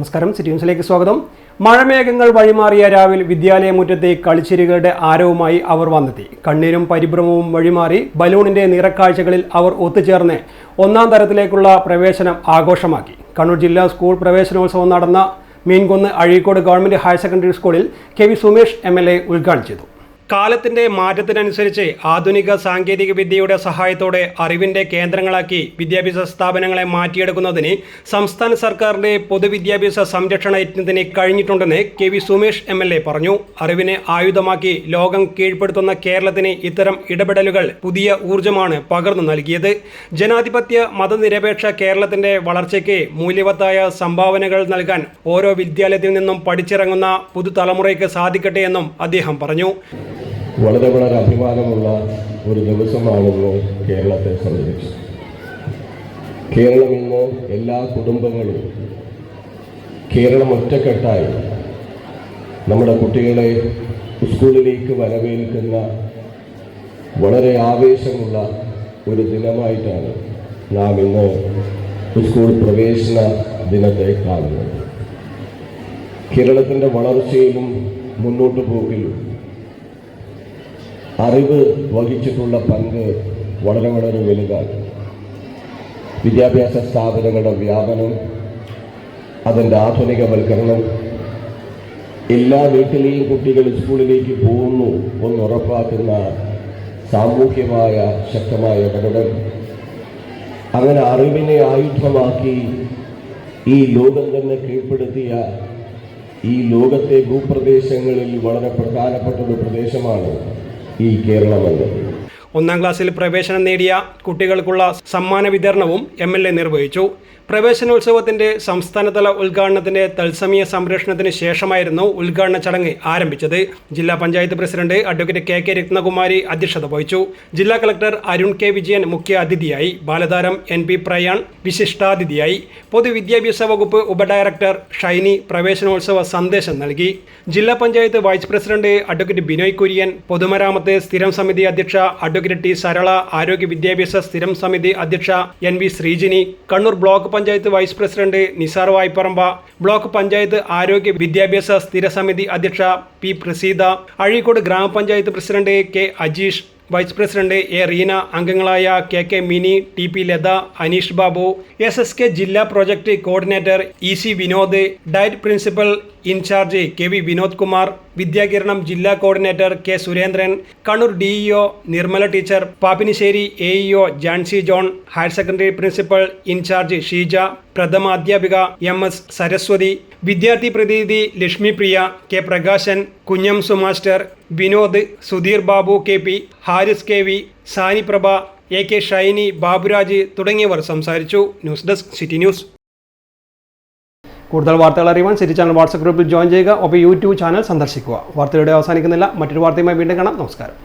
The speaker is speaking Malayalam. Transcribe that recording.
നമസ്കാരം, സിറ്റി ന്യൂസിലേക്ക് സ്വാഗതം. മഴമേഘങ്ങൾ വഴിമാറിയ രാവിൽ വിദ്യാലയമുറ്റത്തെ കളിച്ചിരികളുടെ ആരവുമായി അവർ വന്നെത്തി. കണ്ണീരും പരിഭ്രമവും വഴിമാറി ബലൂണിന്റെ നിറക്കാഴ്ചകളിൽ അവർ ഒത്തുചേർന്ന് ഒന്നാം തരത്തിലേക്കുള്ള പ്രവേശനം ആഘോഷമാക്കി. കണ്ണൂർ ജില്ലാ സ്കൂൾ പ്രവേശനോത്സവം നടന്ന Meenkunnu Azhikode government higher secondary സ്കൂളിൽ കെ.വി. സുമേഷ് MLA ഉദ്ഘാടനം ചെയ്തു. കാലത്തിന്റെ മാറ്റത്തിനനുസരിച്ച് ആധുനിക സാങ്കേതിക വിദ്യയുടെ സഹായത്തോടെ അറിവിന്റെ കേന്ദ്രങ്ങളാക്കി വിദ്യാഭ്യാസ സ്ഥാപനങ്ങളെ മാറ്റിയെടുക്കുന്നതിന് സംസ്ഥാന സർക്കാരിന്റെ പൊതുവിദ്യാഭ്യാസ സംരക്ഷണ യജ്ഞത്തിന് കഴിഞ്ഞിട്ടുണ്ടെന്ന് കെ.വി. സുമേഷ് MLA പറഞ്ഞു. അറിവിനെ ആയുധമാക്കി ലോകം കീഴ്പ്പെടുത്തുന്ന കേരളത്തിന് ഇത്തരം ഇടപെടലുകൾ പുതിയ ഊർജ്ജമാണ് പകർന്നു നൽകിയത്. ജനാധിപത്യ മതനിരപേക്ഷ കേരളത്തിന്റെ വളർച്ചയ്ക്ക് മൂല്യവത്തായ സംഭാവനകൾ നൽകാൻ ഓരോ വിദ്യാലയത്തിൽ നിന്നും പഠിച്ചിറങ്ങുന്ന പുതുതലമുറയ്ക്ക് സാധിക്കട്ടെ എന്നും അദ്ദേഹം പറഞ്ഞു. വളരെ അഭിമാനമുള്ള ഒരു ദിവസമാണെന്ന് കേരളത്തെ സംബന്ധിച്ച്. കേരളം ഇന്ന് എല്ലാ കുടുംബങ്ങളും കേരളം ഒറ്റക്കെട്ടായി നമ്മുടെ കുട്ടികളെ സ്കൂളിലേക്ക് വരവേൽക്കുന്ന വളരെ ആവേശമുള്ള ഒരു ദിനമായിട്ടാണ് നാം ഇന്ന് സ്കൂൾ പ്രവേശന ദിനത്തെ കാണുന്നത്. കേരളത്തിൻ്റെ വളർച്ചയിലും മുന്നോട്ട് പോക്കിലും അറിവ് വഹിച്ചിട്ടുള്ള പങ്ക് വളരെ വലുതാണ്. വിദ്യാഭ്യാസ സ്ഥാപനങ്ങളുടെ വ്യാപനം, അതിൻ്റെ ആധുനികവൽക്കരണം, എല്ലാ വീട്ടിലെയും കുട്ടികൾ സ്കൂളിലേക്ക് പോകുന്നു എന്ന് ഉറപ്പാക്കുന്ന സാമൂഹ്യമായ ശക്തമായ ഇടപെടൽ, അങ്ങനെ അറിവിനെ ആയുധമാക്കി ഈ ലോകം തന്നെ കീഴ്പ്പെടുത്തിയ ഈ ലോകത്തെ ഭൂപ്രദേശങ്ങളിൽ വളരെ പ്രധാനപ്പെട്ട ഒരു പ്രദേശമാണ് ഈ കേരളമെന്നത്. ഒന്നാം ക്ലാസ്സിൽ പ്രവേശനം നേടിയ കുട്ടികൾക്കുള്ള സമ്മാന വിതരണവും MLA നിർവഹിച്ചു. പ്രവേശനോത്സവത്തിന്റെ സംസ്ഥാനതല ഉദ്ഘാടനത്തിന്റെ തത്സമയ സംരക്ഷണത്തിന് ശേഷമായിരുന്നു ഉദ്ഘാടന ചടങ്ങ് ആരംഭിച്ചത്. ജില്ലാ panchayat president advocate KK Ratnakumari അധ്യക്ഷത വഹിച്ചു. ജില്ലാ കളക്ടർ അരുൺ K. വിജയൻ മുഖ്യ അതിഥിയായി. ബാലതാരം NP പ്രയാൺ വിശിഷ്ടാതിഥിയായി. പൊതുവിദ്യാഭ്യാസ വകുപ്പ് ഉപഡയറക്ടർ ഷൈനി പ്രവേശനോത്സവ സന്ദേശം നൽകി. ജില്ലാ panchayat vice president advocate Binoy Kurian, പൊതുമരാമത്ത് സ്ഥിരം സമിതി അധ്യക്ഷ അഡ്വക്കേറ്റ് T. സരള, ആരോഗ്യ വിദ്യാഭ്യാസ സ്ഥിരം സമിതി അധ്യക്ഷ NV Sreejini, Kannur block panchayat vice president Nisar Vayparamba, block panchayat ആരോഗ്യ വിദ്യാഭ്യാസ സ്ഥിര സമിതി അധ്യക്ഷ P. പ്രസീത, അഴീക്കോട് ഗ്രാമപഞ്ചായത്ത് president K. Ajeesh, vice president A. Reena, അംഗങ്ങളായ KK Mini, TP Latha, Aneesh Babu, SSK ജില്ലാ project coordinator EC Vinod, DIET principal in charge KV Vinod Kumar, Vidyakiranam ജില്ലാ coordinator K. Surendran, Kannur DEO Nirmala teacher, Pappinisseri AEO Jancy John, higher secondary principal in charge Sheeja, പ്രഥമ അധ്യാപിക MS സരസ്വതി, വിദ്യാർത്ഥി പ്രതിനിധി Lakshmi Priya, K. Prakashan, Kunhamsu master, Vinod, Sudheer Babu KP, Haris KV, Sani Prabha, AK Shainy, Baburaj തുടങ്ങിയവർ സംസാരിച്ചു. News desk city news. കൂടുതൽ വാർത്തകൾ അറിയുവാൻ സിറ്റി ചാനൽ വാട്സ്ആപ്പ് ഗ്രൂപ്പിൽ ജോയിൻ ചെയ്യുക. ഒപ്പം YouTube ചാനൽ സന്ദർശിക്കുക. വാർത്തയുടെ അവസാനിക്കുന്നില്ല. മറ്റൊരു വാർത്തയുമായി വീണ്ടും കാണാം. നമസ്കാരം.